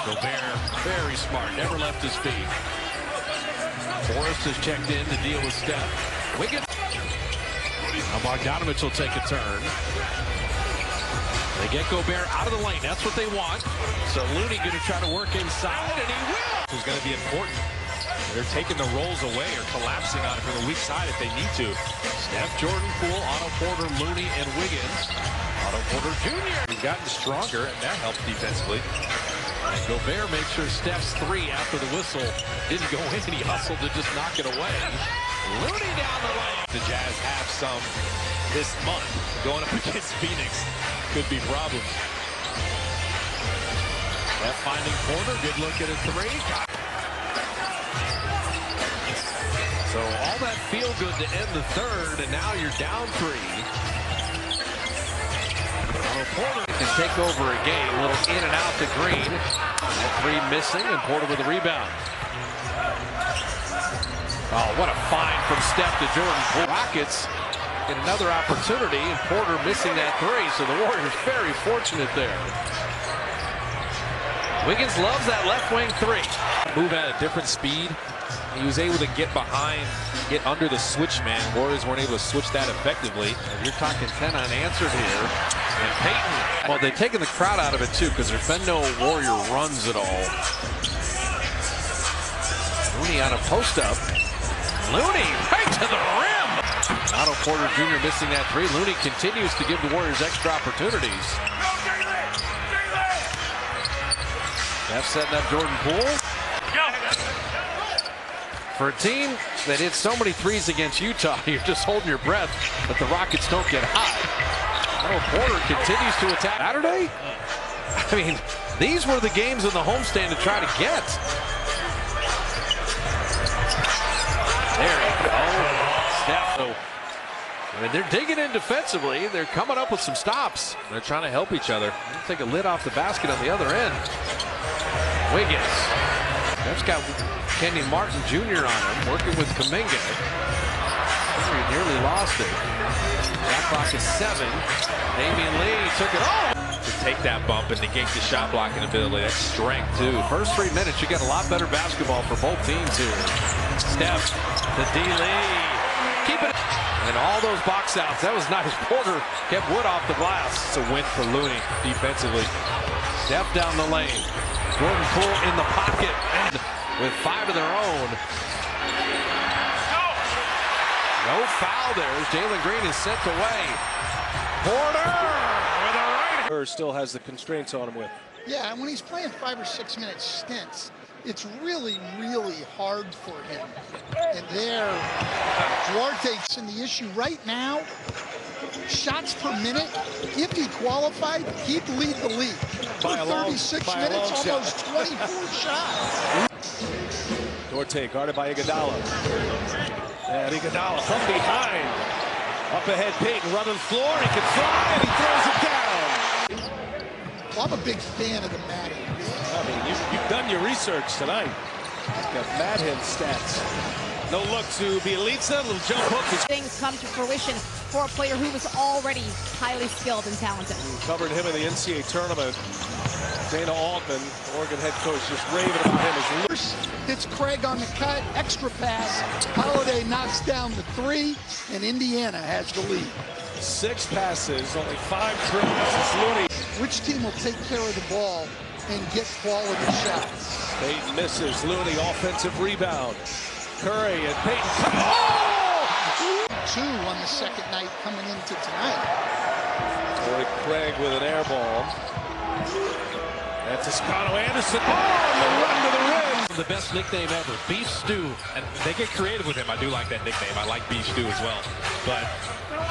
Gobert, very smart, never left his feet. Forrest has checked in to deal with Steph. Wiggins. Now Bogdanovich will take a turn. They get Gobert out of the lane. That's what they want. So Looney going to try to work inside, and he will. It's going to be important. They're taking the rolls away or collapsing on it from the weak side if they need to. Steph, Jordan Poole, Otto Porter, Looney, and Wiggins. Otto Porter Jr. He's gotten stronger, and that helps defensively. And Gobert makes sure Steph's three after the whistle didn't go in. He hustled to just knock it away. Looney down the lane. The Jazz have some this month. Going up against Phoenix could be problems. That finding Porter, good look at a three. So all that feel good to end the third, and now you're down three. Porter can take over a game. A little in and out to Green. That three missing, and Porter with a rebound. Oh, what a find from Steph to Jordan Poole. Rockets get another opportunity, and Porter missing that three. So the Warriors very fortunate there. Wiggins loves that left wing three. Move at a different speed. He was able to get behind, get under the switch man. Warriors weren't able to switch that effectively. And you're talking 10 unanswered here. And Payton, well, they've taken the crowd out of it too, because there's been no Warrior runs at all. Looney on a post-up. Looney right to the rim. Otto Porter Jr. missing that three. Looney continues to give the Warriors extra opportunities. Steph setting up Jordan Poole. For a team that hits so many threes against Utah, you're just holding your breath, but the Rockets don't get hot. Otto Porter continues to attack. Saturday? I mean, these were the games in the homestand to try to get. There you go. Steph. So, I mean, they're digging in defensively. They're coming up with some stops. They're trying to help each other. Take a lid off the basket on the other end. Wiggins. Steph's got Kenyon Martin Jr. on him, working with Kuminga. He nearly lost it. Shot clock is 7. Damian Lee took it off. To take that bump and negate the shot blocking ability. That's strength, too. First 3 minutes, you got a lot better basketball for both teams here. Steph to D. Lee. Keep it. And all those box outs. That was nice. Porter kept Wood off the glass. It's a win for Looney defensively. Steph down the lane. Jordan Poole in the pocket. And with 5 of their own. No foul there as Jalen Green is sent away. Porter with a right. Still has the constraints on him with. Yeah, and when he's playing 5 or 6 minute stints, it's really, really hard for him. And there, Duarte's in the issue right now. Shots per minute, if he qualified, he'd lead the league. For 36 minutes, almost 24 shots. Duarte guarded by Iguodala. And Iguodala from behind. Up ahead, Payton running the floor. He can fly, and he throws it down. Well, I'm a big fan of the Mad Hands. I mean, you've done your research tonight. Got Mad Hand stats. No look to Bielitsa. Little jump hook. Things come to fruition for a player who was already highly skilled and talented. We covered him in the NCAA tournament. Dana Altman, Oregon head coach, just raving about him. Hits Craig on the cut, extra pass. Holiday knocks down the 3, and Indiana has the lead. 6 passes, only 5 threes. It's Looney. Which team will take care of the ball and get quality shots? Payton misses. Looney, offensive rebound. Curry and Payton. Oh! 2 on the second night coming into tonight. Torrey Craig with an air ball. And Toscano Anderson. Oh, and the run to the rim. The best nickname ever, Beef Stew. And they get creative with him. I do like that nickname. I like Beef Stew as well. But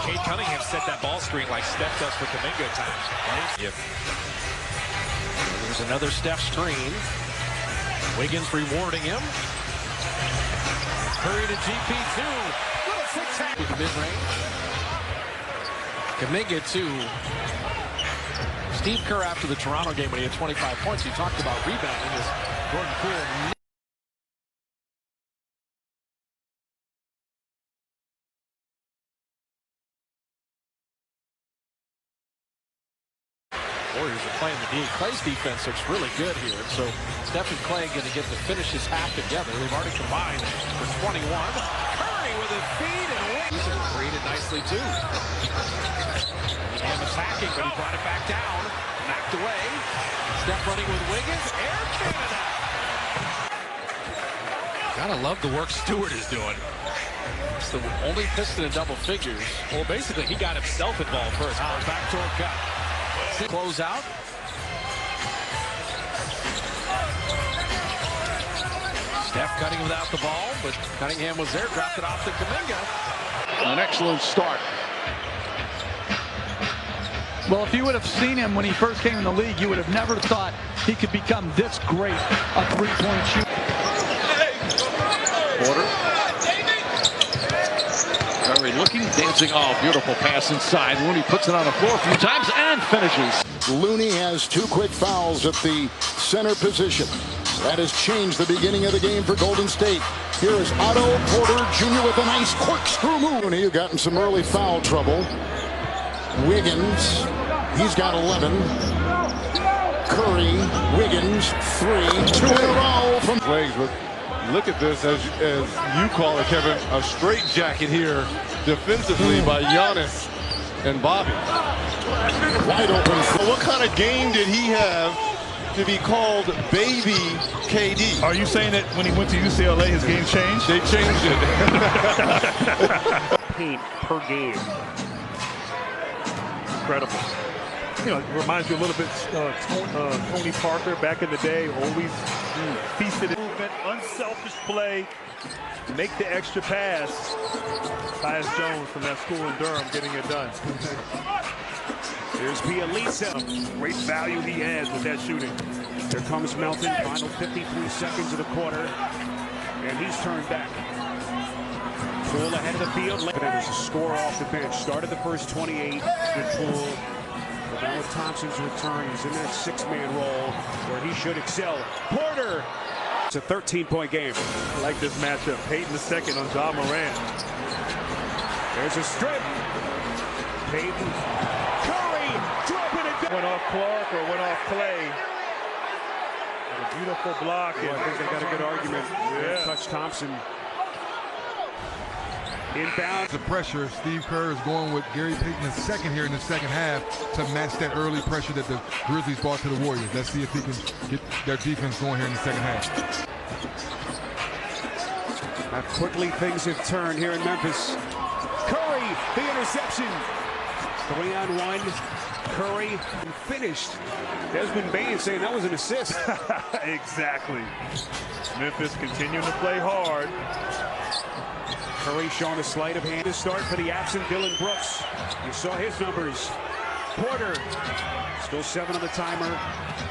Cade Cunningham set that ball screen like Steph does for Kuminga at times. Yep. There's another Steph screen. Wiggins rewarding him. Curry to GP2. With the mid-range. Kuminga to Steve Kerr after the Toronto game when he had 25 points. He talked about rebounding as Jordan Poole. Warriors are playing the D. Clay's defense looks really good here. So Steph and Clay going to get to finish his half together. They've already combined for 21. Curry with his feet and wins. And created nicely too. Cunningham attacking, but he brought it back down. Knocked away. Steph running with Wiggins. Air Canada. Gotta love the work Stewart is doing. It's the only Piston in double figures. Well, basically, he got himself involved first. Backdoor cut. Close out. Steph cutting without the ball, but Cunningham was there, dropped it off to Kuminga. An excellent start. Well, if you would have seen him when he first came in the league, you would have never thought he could become this great a three-point shooter. Porter. Curry looking, dancing. Oh, beautiful pass inside. Looney puts it on the floor a few times and finishes. Looney has 2 quick fouls at the center position. That has changed the beginning of the game for Golden State. Here is Otto Porter Jr. with a nice corkscrew move. Looney, who got in some early foul trouble. Wiggins, he's got 11. Curry, Wiggins, 3, 2 in a row from legs. But look at this, as you call it, Kevin, a straight jacket here defensively by Giannis and Bobby. wide open. What kind of game did he have to be called baby KD? Are you saying that when he went to UCLA, his game changed? They changed it. Paint per game. Incredible. You know, it reminds you a little bit Tony Parker back in the day, always feasted in movement, unselfish play, make the extra pass. Tyus Jones from that school in Durham getting it done. Here's Bielitsa. Great value he has with that shooting. Here comes Melton. Final 53 seconds of the quarter. And he's turned back. Poole ahead of the field. There's a score off the bench. Started the first 28. Good Poole. But now with Thompson's return, he's in that 6-man role where he should excel. Porter. It's a 13-point game. I like this matchup. Payton the second on Ja Morant. There's a strip. Payton. Curry dropping it down. Went off Clark or went off Clay. A beautiful block. Oh, I think they got a good argument. Yeah. Touch Thompson. Inbound. The pressure, Steve Kerr is going with Gary Payton II here in the second half to match that early pressure that the Grizzlies brought to the Warriors. Let's see if he can get their defense going here in the second half. How quickly things have turned here in Memphis. Curry, the interception. 3-on-1. Curry finished. Desmond Bain saying that was an assist. Exactly. Memphis continuing to play hard. Curry showing a sleight of hand to start for the absent Dylan Brooks. You saw his numbers. Porter, still 7 on the timer.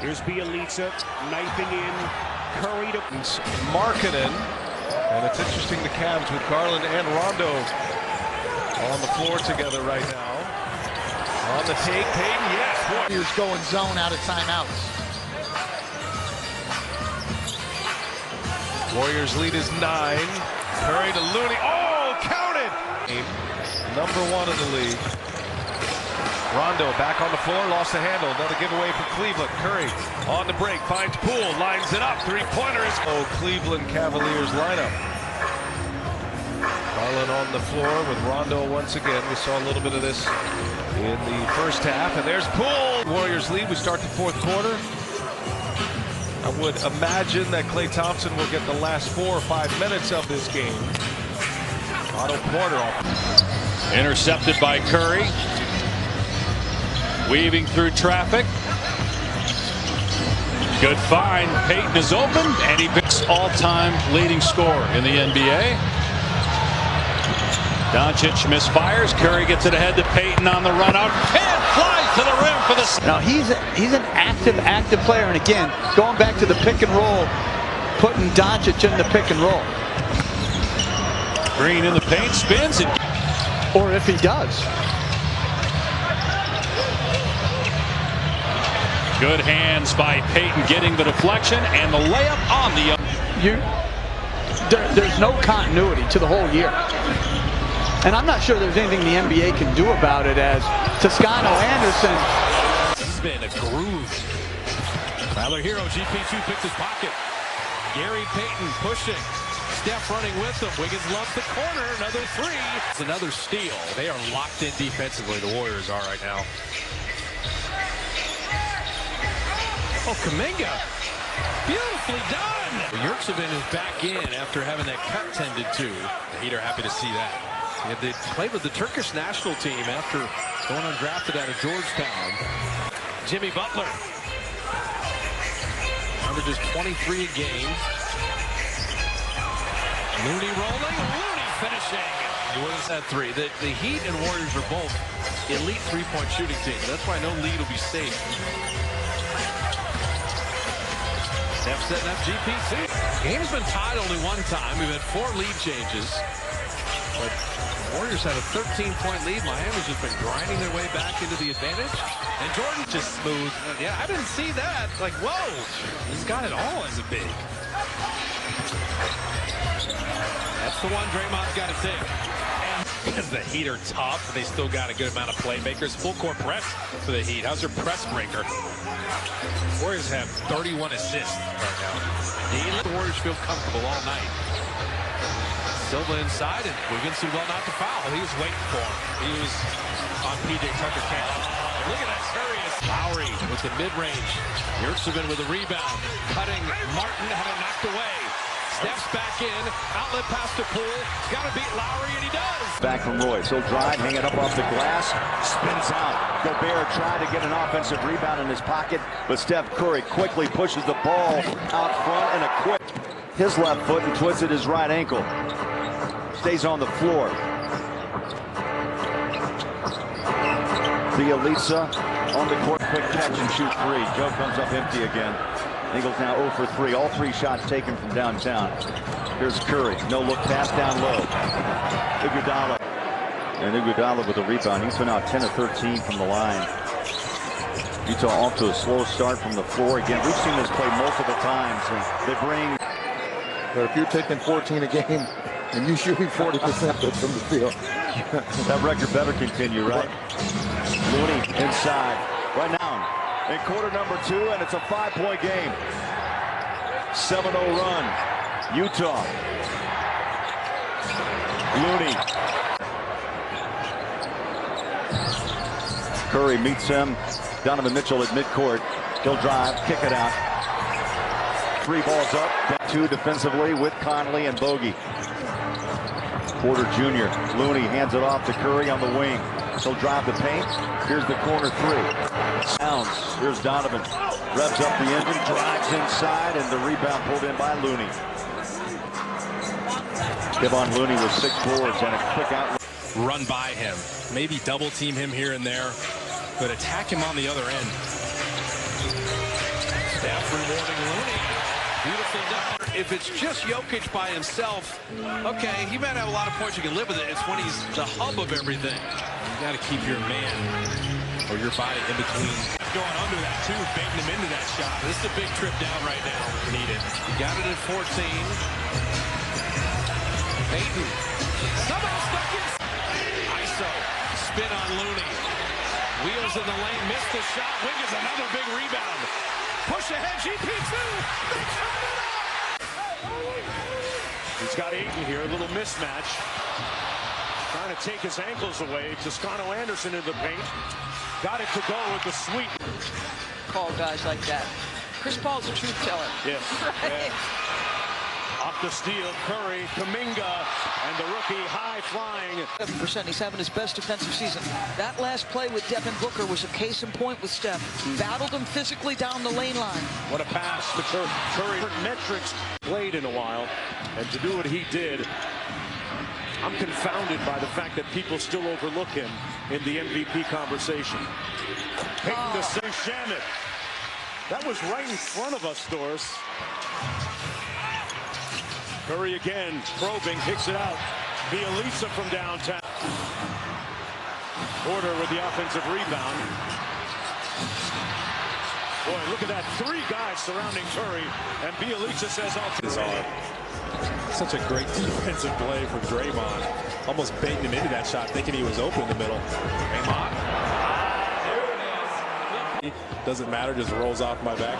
Here's Bielitsa, knifing in. Curry to Markkanen. And it's interesting, the Cavs with Garland and Rondo on the floor together right now. On the take, Payton, yes. Warriors going zone out of timeouts. Warriors lead is 9. Curry to Looney. Oh, counted! Number 1 in the league. Rondo back on the floor, lost the handle. Another giveaway for Cleveland. Curry on the break, finds Poole, lines it up. 3-pointer is Cleveland Cavaliers lineup. Garland on the floor with Rondo once again. We saw a little bit of this in the first half. And there's Poole. Warriors lead. We start the fourth quarter. I would imagine that Klay Thompson will get the last 4 or 5 minutes of this game. Otto Porter off. Intercepted by Curry. Weaving through traffic. Good find. Payton is open, and he picks all-time leading scorer in the NBA. Doncic misfires. Curry gets it ahead to Payton on the run out. And flies to the rim for the... Now he's an active player, and again, going back to the pick and roll, putting Doncic in the pick and roll. Green in the paint, spins, and... Or if he does. Good hands by Payton getting the deflection and the layup on the... There's no continuity to the whole year. And I'm not sure there's anything the NBA can do about it, as Toscano Anderson spin, a groove. Tyler Hero, GP2 picks his pocket. Gary Payton pushing. Steph running with him. Wiggins loves the corner. Another three. It's another steal. They are locked in defensively. The Warriors are right now. Oh, Kuminga. Beautifully done. Yurtsevin is back in after having that cut tended to. The Heat are happy to see that. Yeah, they played with the Turkish national team after going undrafted out of Georgetown. Jimmy Butler. Averages 23 a game. Looney rolling, Looney finishing. What is that three? The Heat and Warriors are both elite three-point shooting teams. That's why no lead will be safe. Steph setting up GP2. Game's been tied only one time. We've had 4 lead changes. But the Warriors had a 13-point lead. Miami's just been grinding their way back into the advantage. And Jordan just smooth. Yeah, I didn't see that. Like, whoa. He's got it all as a big. That's the one Draymond's got to take. And because the Heat are tough, they still got a good amount of playmakers. Full court press for the Heat. How's your press breaker? Warriors have 31 assists right now. The Warriors feel comfortable all night. Silva inside, and Wiggins did well not to foul. He was waiting for him. He was on P.J. Tucker camp. Look at that serious. Lowry with the mid-range. Yurtsevin with a rebound. Cutting. Martin had it knocked away. Steps back in. Outlet pass to Poole. Got to beat Lowry, and he does. Back from Royce. He'll drive, hang it up off the glass. Spins out. Gobert tried to get an offensive rebound in his pocket, but Steph Curry quickly pushes the ball out front and a quick. His left foot and twisted his right ankle. Stays on the floor. Bielitsa on the court. Quick catch and shoot three. Joe comes up empty again. Eagles now 0 for 3. All 3 shots taken from downtown. Here's Curry. No look pass down low. Iguodala. And Iguodala with a rebound. He's been out 10 of 13 from the line. Utah off to a slow start from the floor. Again, we've seen this play multiple times. And they bring. But if you're taking 14 a game and you're shooting 40% from the field, that record better continue, right? Looney inside. Right now. In quarter number 2, and it's a 5-point game. 7-0 run. Utah. Looney. Curry meets him. Donovan Mitchell at midcourt. He'll drive, kick it out. 3 balls up. 2 defensively with Conley and Bogey. Porter Jr. Looney hands it off to Curry on the wing. He'll drive the paint. Here's the corner 3. Sounds. Here's Donovan. Revs up the engine, drives inside, and the rebound pulled in by Looney. Kevon Looney with 6 boards and a quick out. Run by him. Maybe double team him here and there, but attack him on the other end. Steph rewarding Looney. Beautifully done. If it's just Jokic by himself, okay, he might have a lot of points. You can live with it. It's when he's the hub of everything. You got to keep your man or your body in between. Going under that too, baiting him into that shot. This is a big trip down right now. Needed. Got it at 14. Payton. Somehow stuck in. ISO. Spin on Looney. Wheels in the lane. Missed the shot. Wiggins another big rebound. Push ahead. GP2. They turn it up. He's got Ayton here. A little mismatch. Trying to take his ankles away. Toscano Anderson in the paint. Got it to go with the sweep. Call guys like that. Chris Paul's a truth teller. Yes. Right. Off the steal, Curry, Kuminga, and the rookie high flying. 7%. He's having his best defensive season. That last play with Devin Booker was a case in point with Steph. Battled him physically down the lane line. What a pass to Curry. Metrics played in a while, and to do what he did, I'm confounded by the fact that people still overlook him in the MVP conversation. Payton to Shamit. That was right in front of us, Doris. Curry again, probing, kicks it out. Bielitsa from downtown. Porter with the offensive rebound. Boy, look at that. 3 guys surrounding Curry, and Bielitsa says, I'll take it. Such a great defensive play from Draymond. Almost baiting him into that shot, thinking he was open in the middle. Draymond. Doesn't matter, just rolls off my back.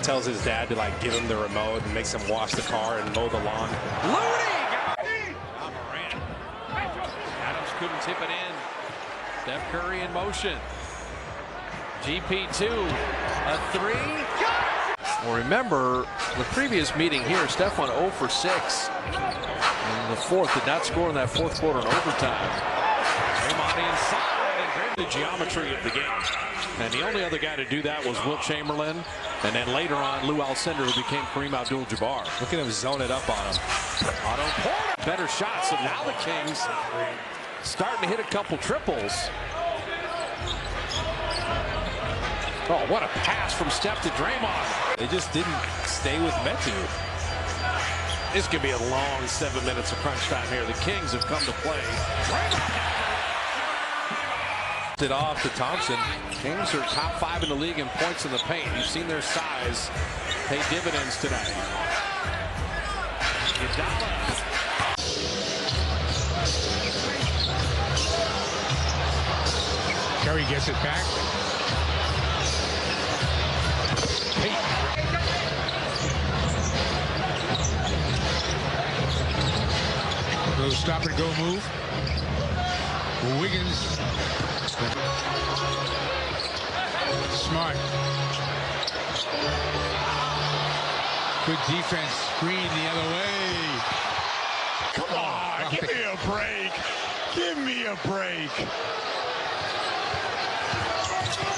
Tells his dad to like give him the remote and makes him wash the car and mow the lawn. Looney! Morant. Adams couldn't tip it in. Steph Curry in motion. GP2, a three. Well, remember the previous meeting here, Steph went 0 for 6. And the fourth did not score in that fourth quarter in overtime. Draymond inside and the geometry of the game. And the only other guy to do that was Wilt Chamberlain. And then later on, Lou Alcindor, who became Kareem Abdul-Jabbar. Look at him zone it up on him. Otto Porter, better shot. So now the Kings starting to hit a couple triples. Oh, what a pass from Steph to Draymond. They just didn't stay with Metu. This could be a long 7 minutes of crunch time here. The Kings have come to play. It off to Thompson. Kings are top 5 in the league in points in the paint. You've seen their size pay dividends tonight. Curry gets it back. Little stop and go move. Wiggins. Smart. Good defense. Screen the other way. Come on, give me a break. Give me a break.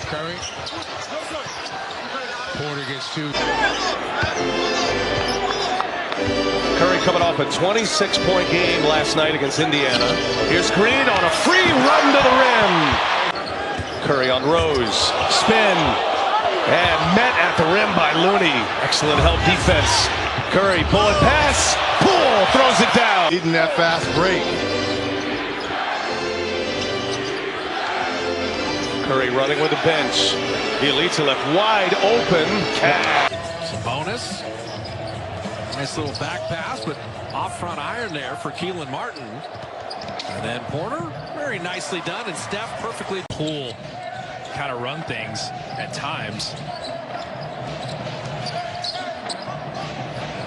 Curry. Porter gets 2. Curry coming off a 26-point game last night against Indiana. Here's Green on a free run to the rim. Curry on Rose. Spin. And met at the rim by Looney. Excellent help defense. Curry pulling pass. Poole throws it down. Needing that fast break. Curry running with the bench. Bielitsa left wide open. Sabonis. Nice little back pass, but off front iron there for Keelan Martin. And then Porter, very nicely done, and Steph perfectly. Poole kind of run things at times.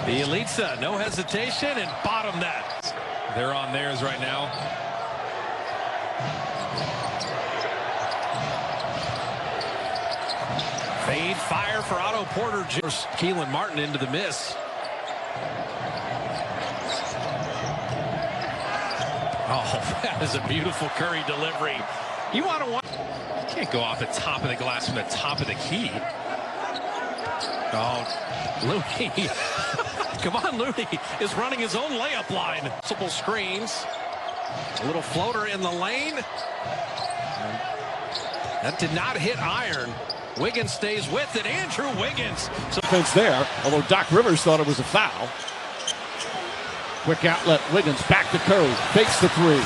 Bielitsa, no hesitation, and bottom that. They're on theirs right now. Fade fire for Otto Porter. Keelan Martin into the miss. Oh, that is a beautiful Curry delivery. You want to Can't go off the top of the glass from the top of the key. Oh, Looney. Come on, Looney is running his own layup line. Multiple screens. A little floater in the lane. That did not hit iron. Wiggins stays with it. Andrew Wiggins. Defense there, although Doc Rivers thought it was a foul. Quick outlet, Wiggins back to Curry, fakes the 3.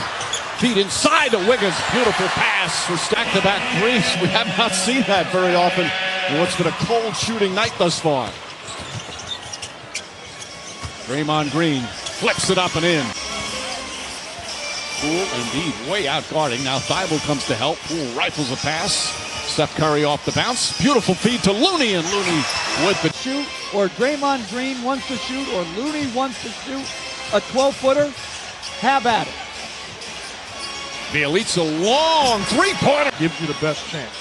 Feet inside to Wiggins, beautiful pass for stack-to-back threes. We have not seen that very often in what's been a cold shooting night thus far. Draymond Green flips it up and in. Poole indeed way out guarding. Now Thibault comes to help. Poole rifles a pass. Steph Curry off the bounce. Beautiful feed to Looney, and Looney with the shoot, or Draymond Green wants to shoot, or Looney wants to shoot a 12-footer, have at it. Bielitsa long three-pointer. Gives you the best chance.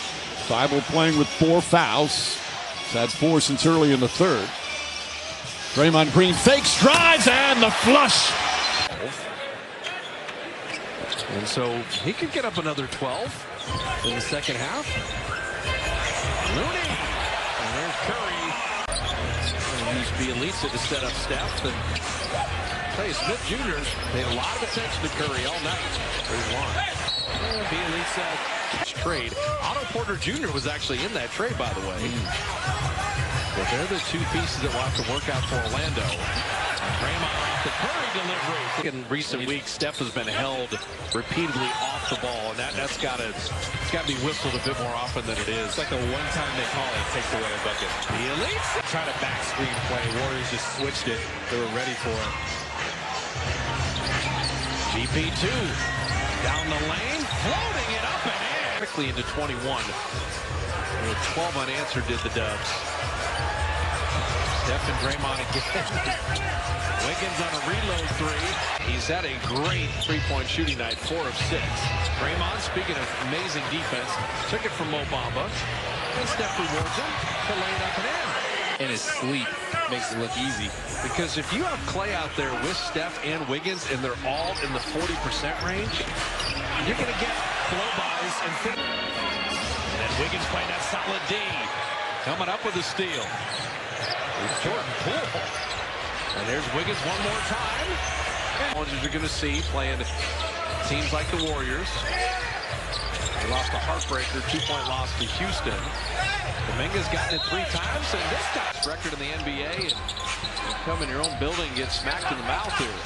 Thibault playing with 4 fouls. He's had 4 since early in the third. Draymond Green fakes, drives, and the flush. And so he could get up another 12 in the second half. Looney. And there's Curry. And use Bielitsa to set up Steph. And Clay Smith Jr. paid a lot of attention to Curry all night. Bielitsa trade. Otto Porter Jr. was actually in that trade, by the way. But they're the 2 pieces that will have to work out for Orlando. Draymond off the Curry delivery. In recent weeks, Steph has been held repeatedly off the ball, and that's got to be whistled a bit more often than it is. It's like the one time they call it takes away a bucket. Bielitsa trying to back screen play. Warriors just switched it. They were ready for it. GP2 down the lane, floating it up and in. quickly into 21. With 12 unanswered did the Dubs. Steph and Draymond again. Wiggins on a reload three. He's had a great three-point shooting night, 4 of 6. Draymond, speaking of amazing defense, took it from Mo Bamba. And Steph rewards him to lay it up and in. And his sleep makes it look easy. Because if you have Clay out there with Steph and Wiggins and they're all in the 40% range, you're going to get blow-bys and finish. And then Wiggins playing that solid D. Coming up with a steal. Jordan Poole. And there's Wiggins one more time. Challenges you're going to see playing teams like the Warriors. They lost a heartbreaker, 2-point loss to Houston. Kuminga's gotten it 3 times, and this guy's record in the NBA, and you come in your own building and get smacked in the mouth here.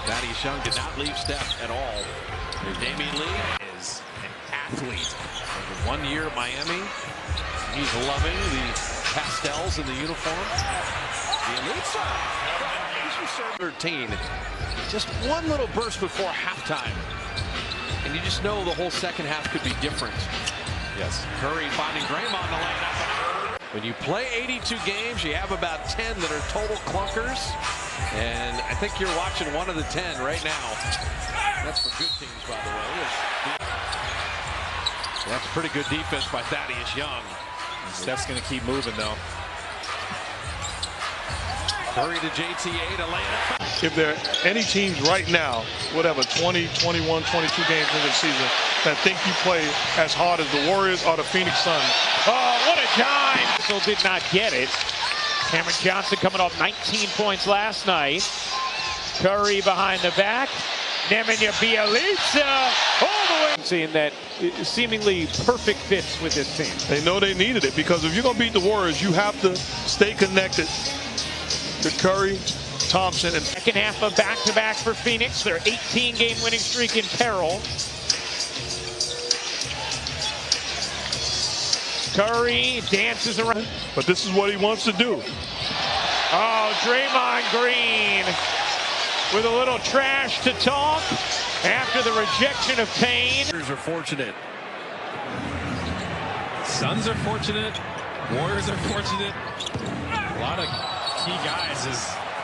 Thaddeus Young did not leave Steph at all. There's Damian Lee. Is an athlete. Over 1 year at Miami. He's loving the pastels in the uniform. The elite side. He's 13. Just one little burst before halftime. And you just know the whole second half could be different. Yes. Curry finding Draymond to lay it up. When you play 82 games, you have about 10 that are total clunkers. And I think you're watching one of the 10 right now. That's for good teams, by the way. That's pretty good defense by Thaddeus Young. Steph's going to keep moving, though. Curry to JTA to lay it up. If there are any teams right now, whatever, 20, 21, 22 games into the season, that think you play as hard as the Warriors or the Phoenix Suns. Oh, what a dime! Still did not get it. Cameron Johnson coming off 19 points last night. Curry behind the back. Nemanja Bjelica all the way. Seeing that seemingly perfect fits with this team. They know they needed it because if you're going to beat the Warriors, you have to stay connected to Curry, Thompson, and second half of back-to-back for Phoenix. Their 18-game winning streak in peril. Curry dances around. But this is what he wants to do. Oh, Draymond Green with a little trash to talk after the rejection of Payne. Warriors are fortunate. Suns are fortunate. Warriors are fortunate. A lot of key guys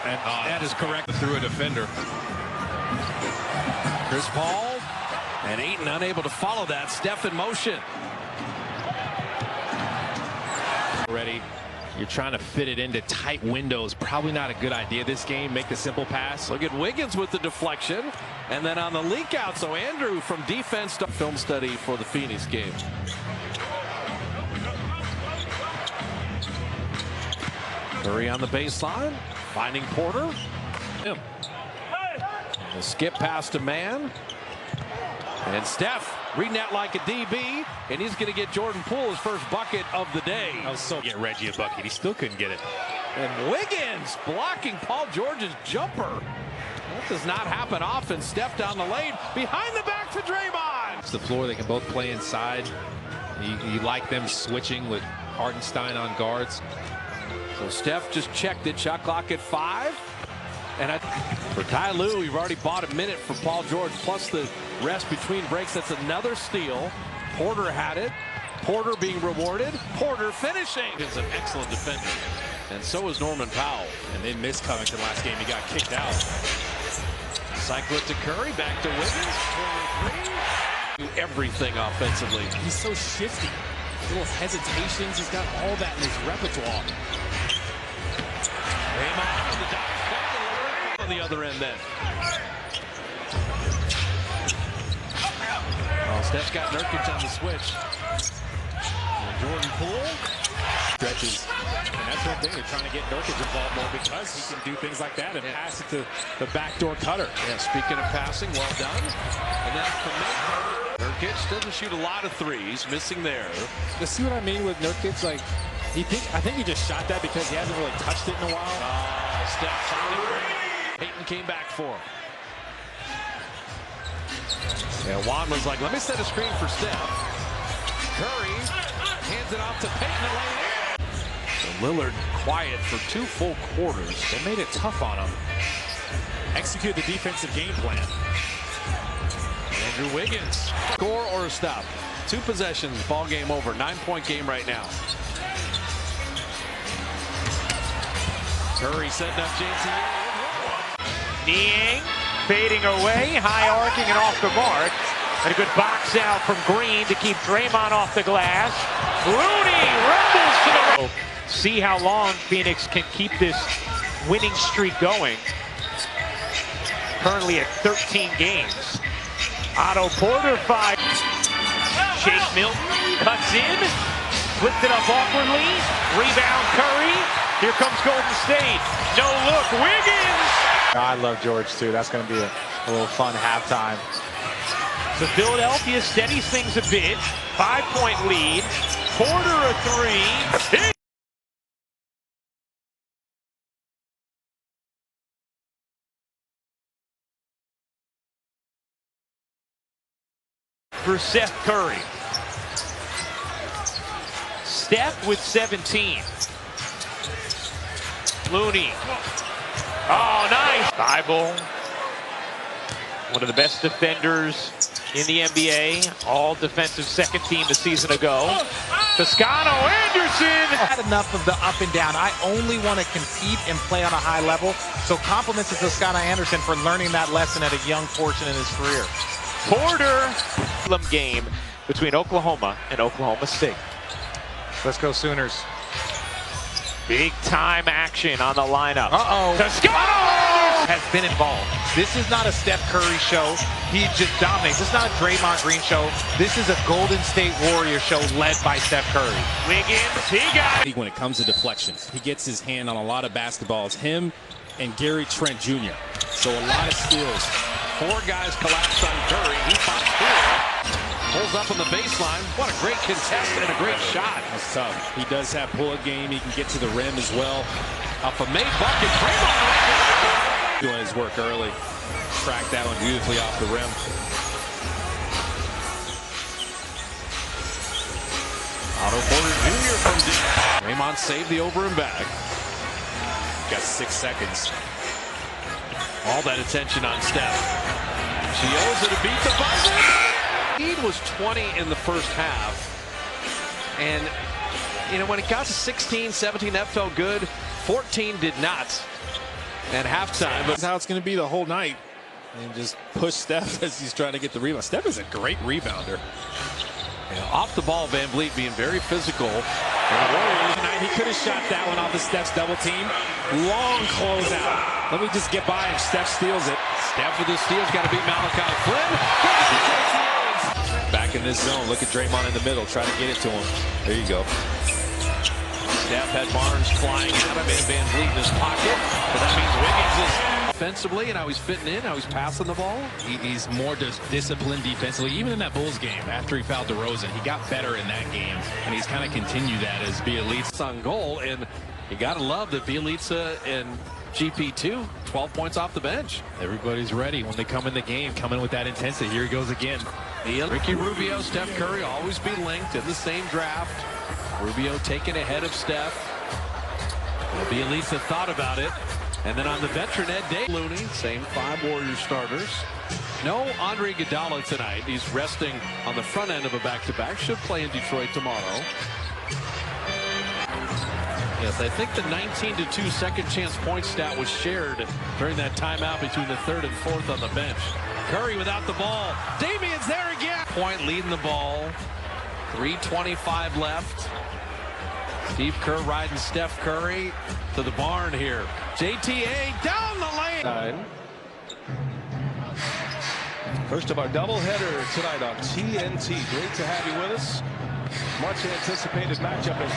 and that is correct through a defender. Chris Paul and Ayton unable to follow that. Steph in motion. Already, you're trying to fit it into tight windows. Probably not a good idea this game. Make the simple pass. Look at Wiggins with the deflection. And then on the leak out, so Andrew from defense to film study for the Phoenix game. Curry on the baseline, finding Porter. The skip pass to Man. And Steph reading that like a DB, and he's going to get Jordan Poole his first bucket of the day. I was so get Reggie a bucket. He still couldn't get it. And Wiggins blocking Paul George's jumper. That does not happen often. Steph down the lane, behind the back for Draymond. It's the floor. They can both play inside. You like them switching with Hartenstein on guards. So Steph just checked it. Shot clock at 5. And for Ty Lue, we've already bought a minute for Paul George, plus the rest between breaks. That's another steal. Porter had it. Porter being rewarded. Porter finishing. Is an excellent defender. And so is Norman Powell. And they missed Covington last game. He got kicked out. Cycle it to Curry. Back to Wiggins. Do everything offensively. He's so shifty. Little hesitations. He's got all that in his repertoire. On the other end then. Oh, Steph's got Nurkic on the switch. And Jordan Poole stretches. And that's one thing. They're trying to get Nurkic involved more because he can do things like that and pass it to the backdoor cutter. Yeah, speaking of passing, well done. And then from Nurkic doesn't shoot a lot of threes, missing there. You see what I mean with Nurkic? Like, I think he just shot that because he hasn't really touched it in a while. Steph found it great. Payton came back for him. And Juan was like, let me set a screen for Steph. Curry hands it off to Payton to lay it in. So Lillard quiet for 2 full quarters. They made it tough on him. Execute the defensive game plan. And Andrew Wiggins. Score or a stop. 2 possessions, ball game over. 9-point game right now. Curry setting up JTA. Kneeing, fading away, high arcing and off the mark. And a good box out from Green to keep Draymond off the glass. Looney rumbles to the right. See how long Phoenix can keep this winning streak going. Currently at 13 games. Otto Porter 5. Shake Milton cuts in, flipped it up awkwardly. Rebound Curry. Here comes Golden State. No look, Wiggins. I love George too. That's going to be a little fun halftime. So Philadelphia steadies things a bit. 5-point lead. Porter a 3. For Seth Curry. Steph with 17. Looney. Oh, nice. Bible. One of the best defenders in the NBA. All defensive second team a season ago. Toscano Anderson. Had enough of the up and down. I only want to compete and play on a high level. So compliments to Toscano Anderson for learning that lesson at a young portion in his career. Porter. Game between Oklahoma and Oklahoma State. Let's go Sooners. Big time action on the lineup. Toscano has been involved. This is not a Steph Curry show. He just dominates. This is not a Draymond Green show. This is a Golden State Warrior show led by Steph Curry. Wiggins, he got it. When it comes to deflections, he gets his hand on a lot of basketballs. Him and Gary Trent Jr. So a lot of steals. 4 guys collapsed on Curry. He finds 4. Pulls up on the baseline. What a great contest and a great shot. That's tough. He does have pull-up game. He can get to the rim as well. Up a made bucket. Draymond doing his work early. Tracked that one beautifully off the rim. Otto Porter Jr. from deep. Draymond saved the over and back. Got 6 seconds. All that attention on Steph. She owes it to beat the buzzer. Lead was 20 in the first half. And, you know, when it got to 16, 17, that felt good. 14 did not at halftime. But that's how it's going to be the whole night. And just push Steph as he's trying to get the rebound. Steph is a great rebounder. Yeah, off the ball, Van Vliet being very physical. And the Warriors tonight, he could have shot that one off of Steph's double team. Long closeout. Let me just get by him. Steph steals it. Steph with the steals. Got to beat Malachi Flynn. Back in this zone. Look at Draymond in the middle. Try to get it to him. There you go. Steph had Barnes flying at him and Van Vliet in his pocket. But that means Wiggins is offensively and how he's fitting in, how he's passing the ball. He's more disciplined defensively. Even in that Bulls game, after he fouled DeRozan, he got better in that game. And he's kind of continued that as Bielitsa on goal. And you got to love that Bielitsa and GP2, 12 points off the bench. Everybody's ready when they come in the game, coming with that intensity. Here he goes again. Ricky Rubio, Steph Curry always be linked in the same draft. Rubio taken ahead of Steph. Well, Bielitsa thought about it. And then on the veteran Ed Day, Looney, same 5 Warriors starters. No Andre Iguodala tonight. He's resting on the front end of a back-to-back. Should play in Detroit tomorrow. Yes, I think the 19-2 second chance point stat was shared during that timeout between the 3rd and 4th on the bench. Curry without the ball. Damian's there again. Point leading the ball. 3:25 left. Steve Kerr riding Steph Curry to the barn here. JTA down the lane. First of our doubleheader tonight on TNT. Great to have you with us. Much anticipated matchup as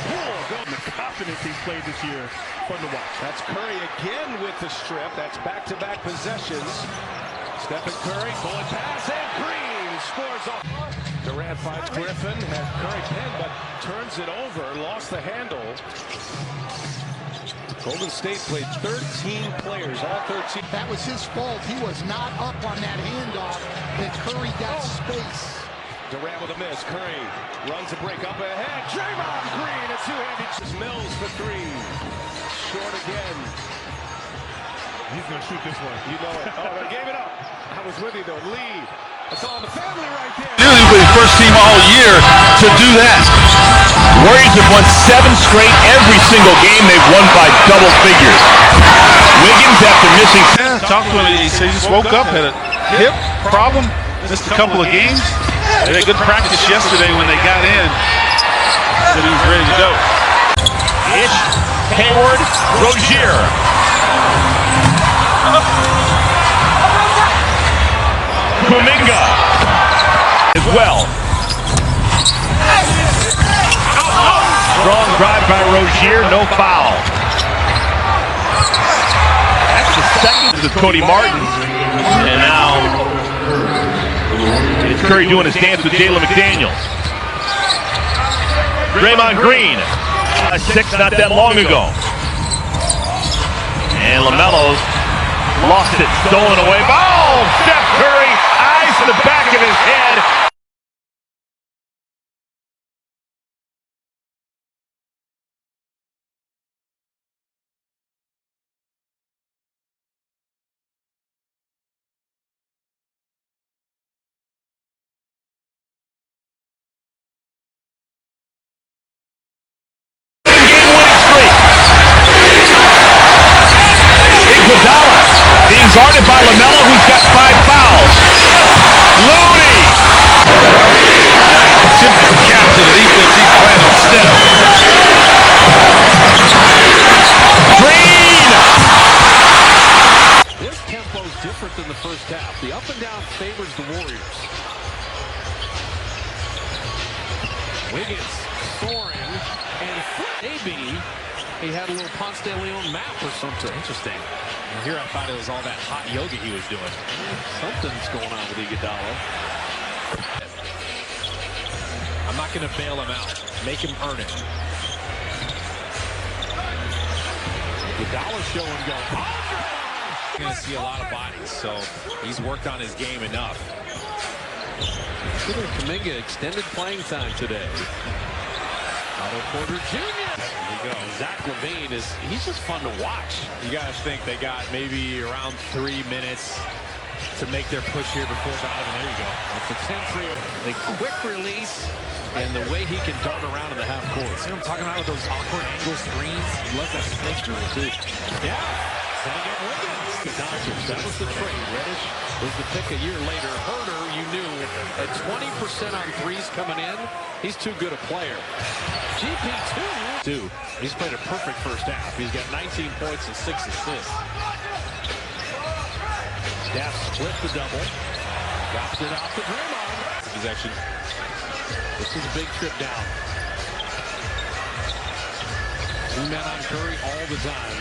the confidence he's played this year. Fun to watch. That's Curry again with the strip. That's back-to-back possessions. Stephen Curry, bullet pass, and Green scores off. Durant finds Griffin, had Curry pinned, but turns it over, lost the handle. Golden State played 13 players, all 13. That was his fault. He was not up on that handoff, and Curry got space. Durant with a miss. Curry runs a break up ahead. Draymond Green, a two-handed. Mills for 3. Short again. He's going to shoot this one. You know it. Oh, they gave it up. I was with you, though. Lee Nearly be the first team all year to do that. Warriors have won 7 straight. Every single game they've won by double figures. Wiggins, after missing... Yeah, talked to him. He said he just woke up, had a hip problem, missed a couple of games. They had good practice yesterday when they got in. Said he was ready to go. Ish, Hayward, Rozier. Kuminga as well. Strong drive by Rozier, no foul. That's the second of Cody Martin. And now it's Curry doing his dance with Jalen McDaniels. Draymond Green, 6 not that long ago. And LaMelo's lost it, stolen away. Oh, Steph Curry, eyes to the back of his head. Being guarded by LaMelo, who's got 5 fouls. Looney! Simpson captain of the defense, he's playing on Steph. Green! This tempo is different than the first half. The up and down favors the Warriors. Wiggins soaring, and maybe he had a little Ponce de Leon map or something. Interesting. And here I thought it was all that hot yoga he was doing. Something's going on with Iguodala. I'm not going to bail him out. Make him earn it. Iguodala show and go. You're going to see a lot of bodies, so he's worked on his game enough. Consider Kuminga extended playing time today. Otto Porter Jr. There you go. Zach LaVine he's just fun to watch. You got to think they got maybe around 3 minutes to make their push here before Donovan. There you go. It's a 10-3. The quick release and the way he can dart around in the half court. See what I'm talking about with those awkward angle screens? He loves that snake drill too. Yeah. Sending it Wiggins. That was the trade. Reddish was the pick a year later. Herter, you knew, at 20% on threes coming in, he's too good a player. GP2. He's played a perfect first half. He's got 19 points and 6 assists. Steph split the double. Drops it out to Draymond. He's actually... This is a big trip down. 2 men on Curry all the time.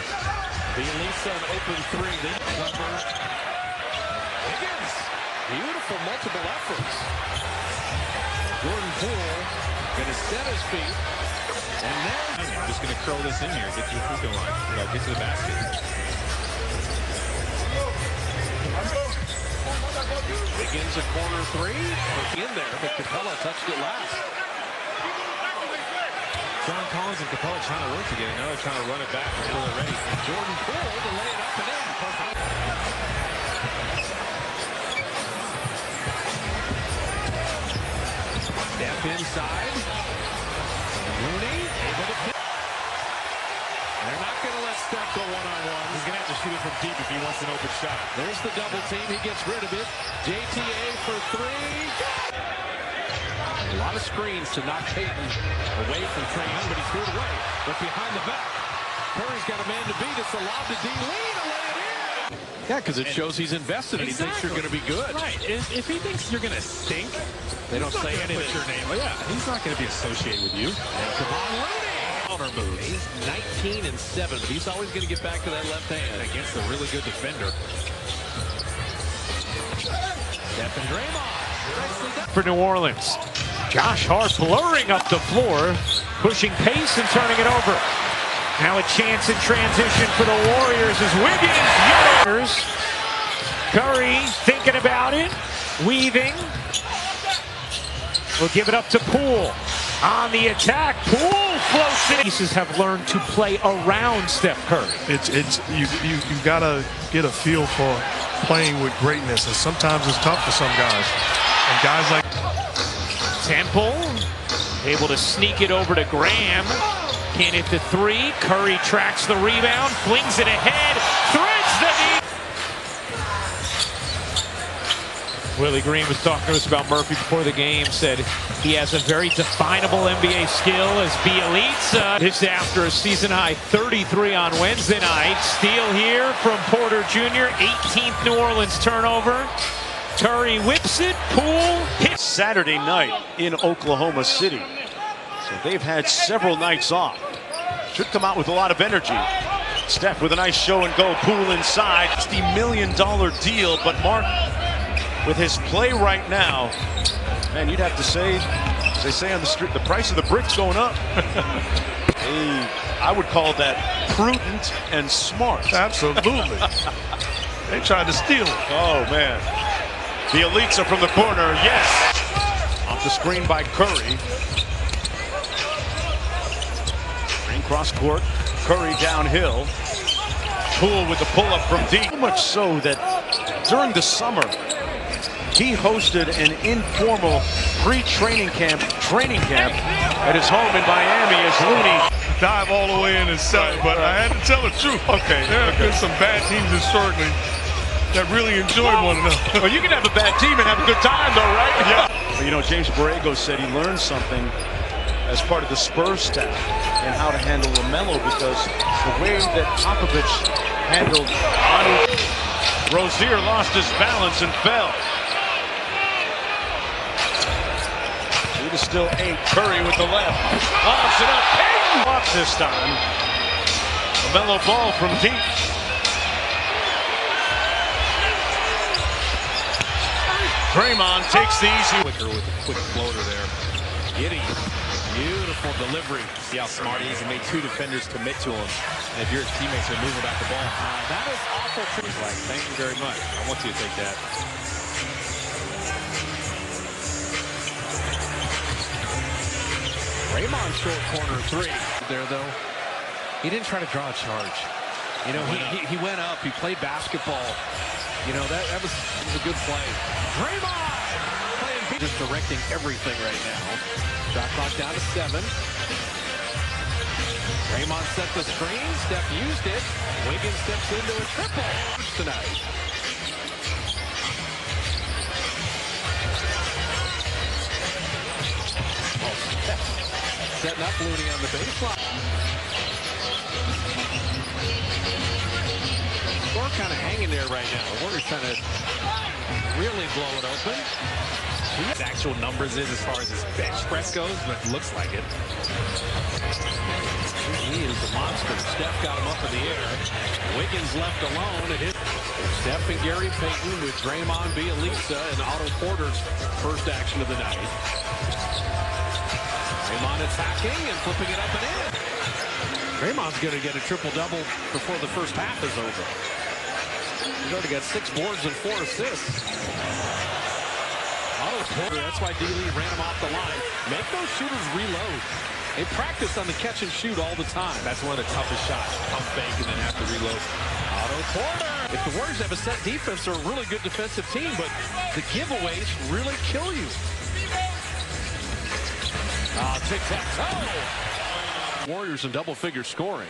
Bielisa an open 3. Then Clever. Wiggins. Beautiful multiple efforts. Jordan Poole going to set his feet. And then I'm just going to curl this in here. Get to the free throw line. Get to the basket. Wiggins a corner 3. In there, but Capella touched it last. John Collins and Capella trying to work together. Now they're trying to run it back before they're ready. Jordan Poole to lay it up and in. Step inside. Looney able to pick. They're not going to let Steph go one-on-one. He's going to have to shoot it from deep if he wants an open shot. There's the double team. He gets rid of it. JTA for 3. A lot of screens to knock Payton away from Trae Young, but he threw it away. But behind the back, Curry's got a man to beat. It's allowed to D. Lee to lay it in. Yeah, because it shows he's invested and he thinks you're going to be good. Right. If he thinks you're going to stink, they don't say anything. Put your name. Well, yeah, he's not going to be associated with you. And Kevon Looney. Counter move. He's 19 and 7, but he's always going to get back to that left hand against a really good defender. Steph and Draymond. For New Orleans. Josh Hart blurring up the floor, pushing pace and turning it over. Now a chance in transition for the Warriors as Wiggins. Curry thinking about it, weaving. We'll give it up to Poole. On the attack, Poole floats it. Pieces have learned to play around Steph Curry. You gotta get a feel for playing with greatness, and sometimes it's tough for some guys. And guys like Temple able to sneak it over to Graham. Can't hit the three. Curry tracks the rebound, flings it ahead, threads the knee. Willie Green was talking to us about Murphy before the game, said he has a very definable NBA skill as Bielitsa. It's after a season-high 33 on Wednesday night. Steal here from Porter Jr., 18th New Orleans turnover. Curry whips it, Poole hits. Saturday night in Oklahoma City. So they've had several nights off. Should come out with a lot of energy. Steph with a nice show and go. Poole inside. $60 million deal, but Mark, with his play right now, man, you'd have to say, as they say on the street, the price of the brick's going up. I would call that prudent and smart. Absolutely. They tried to steal it. Oh, man. The elites are from the corner. Yes. Off the screen by Curry. Green cross court. Curry downhill. Poole with the pull-up from deep. So much so that during the summer, he hosted an informal pre-training camp, at his home in Miami as Looney dive all the way in and sell it, but I had to tell the truth. Okay. There have been some bad teams historically that really enjoyed one another. Well, you can have a bad team and have a good time, though, right? Yeah. You know, James Borrego said he learned something as part of the Spurs staff in how to handle LaMelo, because the way that Popovich handled Otto. Rozier lost his balance and fell. It is still 8. Curry with the left. Lobs it up. Payton blocks this time. LaMelo Ball from deep. Draymond takes the easy. Quicker with a quick floater there. Giddy. Beautiful delivery. See how smart he is. He made 2 defenders commit to him. And if your teammates are moving back the ball, that is awful. Like, thank you very much. I want you to take that. Draymond short corner 3 there, though. He didn't try to draw a charge. You know, he went up. He played basketball. You know, that was a good play. Draymond playing just directing everything right now. Shot clock down to 7. Draymond set the screen. Steph used it. Wiggins steps into a triple tonight. Oh, Steph setting up Looney on the baseline. Score kind of hanging there right now. The Warriors trying to really blow it open. His actual numbers is as far as his bench press goes, but it looks like it. He is a monster. Steph got him up in the air. Wiggins left alone. It hit Steph and Gary Payton with Draymond, Bielitsa, and Otto Porter's first action of the night. Draymond attacking and flipping it up and in. Draymond's going to get a triple-double before the first half is over. He's already got 6 boards and 4 assists. Otto Porter, that's why D-Lee ran him off the line. Make those shooters reload. They practice on the catch and shoot all the time. That's one of the toughest shots. Pump fake and then have to reload. Otto Porter. If the Warriors have a set defense, they're a really good defensive team, but the giveaways really kill you. Tic-tac-toe. Warriors in double-figure scoring.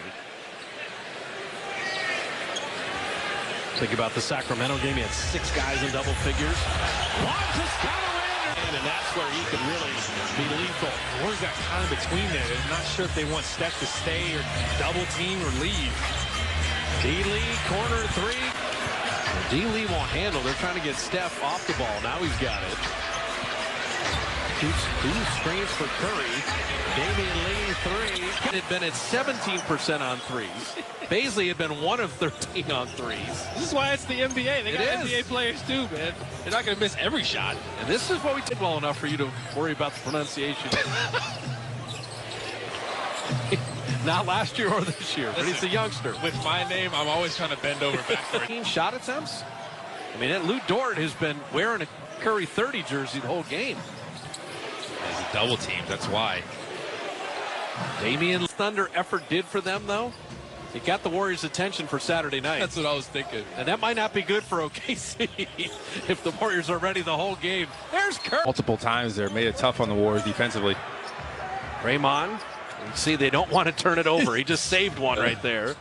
Think about the Sacramento game. He had 6 guys in double figures. And that's where he could really be lethal. The Warriors got kind of between there. They're not sure if they want Steph to stay or double team or leave. D-Lee, corner 3. D-Lee won't handle. They're trying to get Steph off the ball. Now he's got it. 2 screens for Curry. Damian Lee, 3. It had been at 17% on threes. Baisley had been 1 of 13 on threes. This is why it's the NBA. They got NBA players too, man. They're not going to miss every shot. And this is what we did well enough for you to worry about the pronunciation. Not last year or this year, but he's a youngster. With my name, I'm always trying to bend over backward. 13 shot attempts. I mean, Lou Dort has been wearing a Curry 30 jersey the whole game. He's a double team, that's why. Damian Thunder effort did for them, though. He got the Warriors' attention for Saturday night. That's what I was thinking. And that might not be good for OKC if the Warriors are ready the whole game. There's Curry. Multiple times there, made it tough on the Warriors defensively. Draymond, you see they don't want to turn it over. He just saved one right there.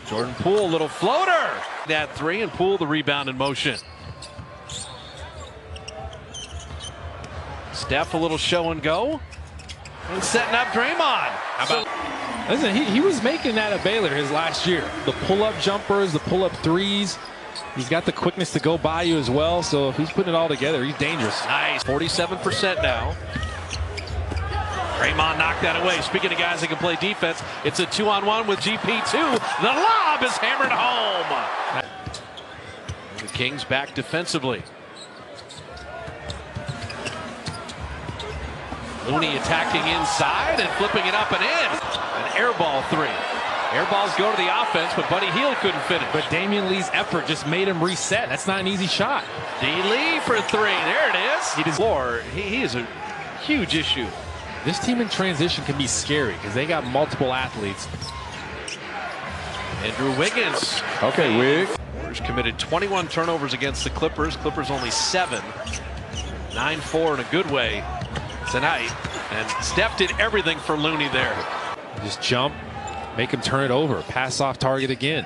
Jordan Poole, little floater. That three, and Poole the rebound in motion. Steph a little show and go. And setting up Draymond. How about... Listen, he was making that at Baylor his last year. The pull-up jumpers, the pull-up threes. He's got the quickness to go by you as well. So if he's putting it all together, he's dangerous. Nice. 47% now. Draymond knocked that away. Speaking of guys that can play defense, it's a 2-on-1 with GP2. The lob is hammered home. The Kings back defensively. Looney attacking inside and flipping it up and in. An air ball three. Air balls go to the offense, but Buddy Hield couldn't finish. But Damian Lee's effort just made him reset. That's not an easy shot. D. Lee for three. There it is. He is a huge issue. This team in transition can be scary because they got multiple athletes. Andrew Wiggins. Okay, Wig. Warriors committed 21 turnovers against the Clippers. Clippers only 7. 9-4 in a good way tonight. And Steph did everything for Looney there. Just jump, make him turn it over, pass off target again.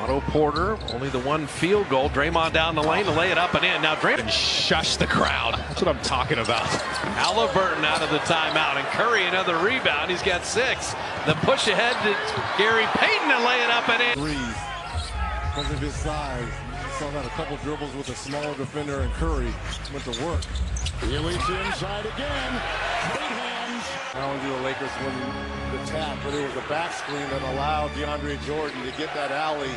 Otto Porter, only the one field goal. Draymond down the lane to lay it up and in. Now Draymond Shush the crowd. That's what I'm talking about. Halliburton out of the timeout, and Curry another rebound. He's got 6. The push ahead to Gary Payton to lay it up and in. Threes because of his size. You saw that a couple dribbles with a smaller defender, and Curry went to work. Healy's inside again. Great hands. Not only do the Lakers win the tap, but it was a back screen that allowed DeAndre Jordan to get that alley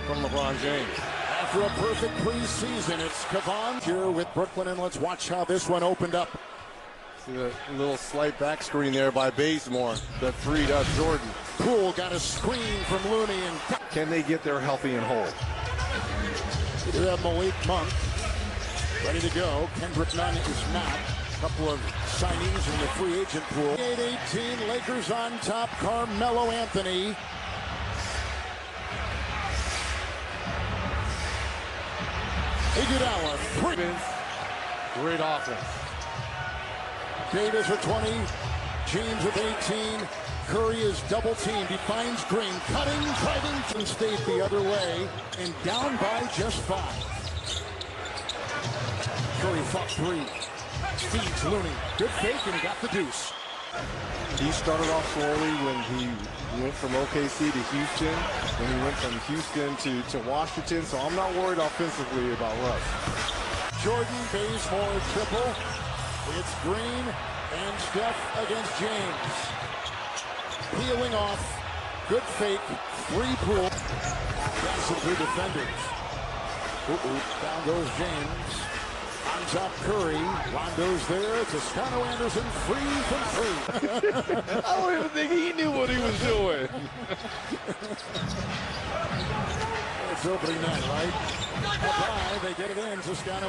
from LeBron James. After a perfect preseason, it's Kevon here with Brooklyn, and let's watch how this one opened up. See the little slight back screen there by Bazemore that freed up Jordan. Poole got a screen from Looney, and Can they get there healthy and whole? we do have Malik Monk ready to go. Kendrick Nunn is not. A couple of signees in the free agent pool. 8-18, Lakers on top. Carmelo Anthony. Iguodala. Great offense. Davis with 20. James with 18. Curry is double teamed. He finds Green. Cutting, driving from State the other way. And down by just 5. Curry fought 3. Feeds Looney. Good fake, and he got the deuce. He started off slowly when he went from OKC to Houston, when he went from Houston to Washington, so I'm not worried offensively about Russ. Jordan Bazemore triple. It's Green and Steph against James. Peeling off. Good fake. 3 Poole. Got some good defenders. Down goes James. On top Curry. Rondo's there. Toscano Anderson free from 3. I don't even think he knew what he was doing. It's opening night, right? Up high, they get it in. Toscano